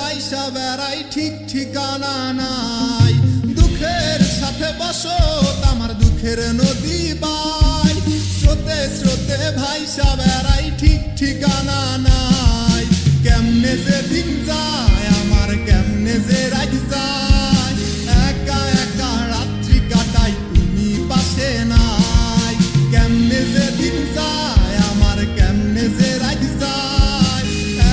ভাইসা বেড়াই ঠিক ঠিকানা নাই। দুঃখের সাথে বসত আমার দুঃখের নদী বাই, স্রোতে স্রোতে ভাইসা বেড়াই ঠিক ঠিকানা নাই। কেমনে যে দিন যায় আমার, কেমনে যে রাত যায়, একা একা রাত্রি কাটাই তুমি পাশে নাই। কেমনে যে দিন যায় আমার, কেমনে যে রাত যায়,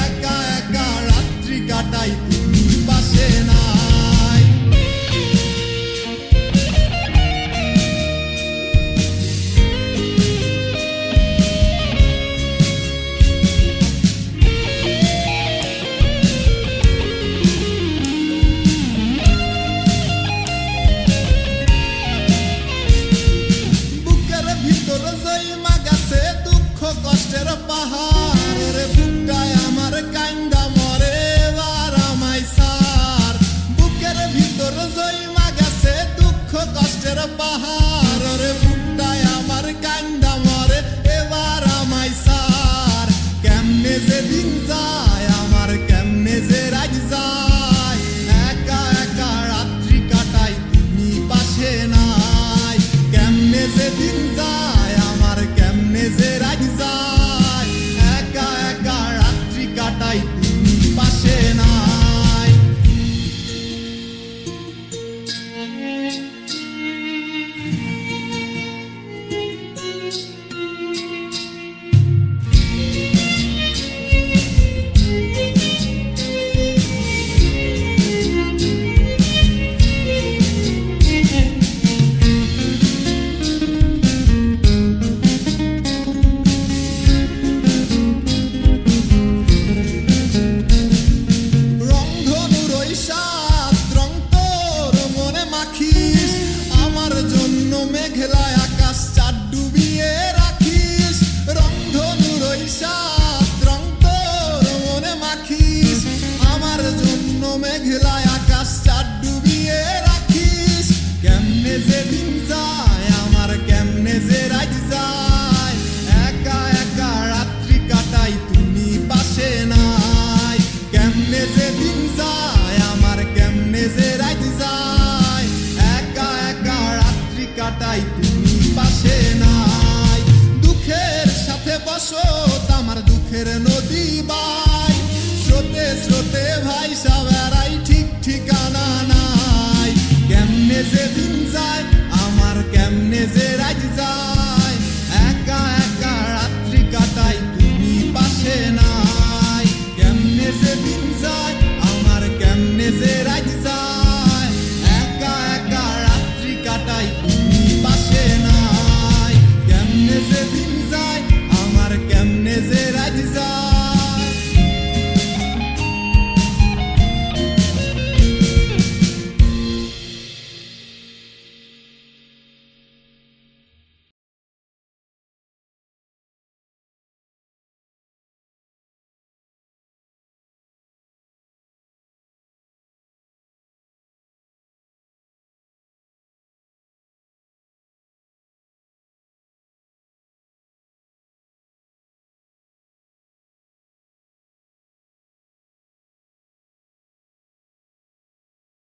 একা একা রাত্রি কাটাই তুমি পাশে নাই। বুকের ভিতর জইমা গেছে দুঃখ কষ্টের পাহাড়, রে বুকটায় আমার কান্দা মরে এবার আমায় সার। বুকের ভিতর জইমা গেছে দুঃখ কষ্টের পাহাড়, রে বুকটায় আমার কান্দা মরে এবার আমায় সার। কেমনে যে দিন যায় আমার, কেমনে যে রাত যায়, একা একা রাত্রি কাটাই তুমি পাশে নাই। কেমনে যে দিন যায় আমার, কেমনে যে রাত যায়, একা একা রাত্রি কাটাই তুমি পাশে নাই। রংধনুর ওই সাত রং তোর মনে মাখিস, আমার জন্য মেঘলায় আকাশ চাঁদ ডুবিয়ে রাখিস। রংধনুর ওই সাত রং তোর মনে মাখিস, আমার জন্য মেঘলায় আকাশ চাঁদ ডুবিয়ে রাখিস। কেমনে যে দিন যায় আমার, কেমনে যে রাত যায়, একা একা রাত্রি কাটাই তুমি পাশে নাই। কেমনে যে দিন যায় আমার, কেমনে যে রাত যায়, একা একা রাত্রি কাটাই তুমি পাশে নাই। দুঃখের সাথে বসত আমার দুঃখের নদী বাই, স্রোতে স্রোতে ভাইসা বেড়াই ঠিক ঠিকা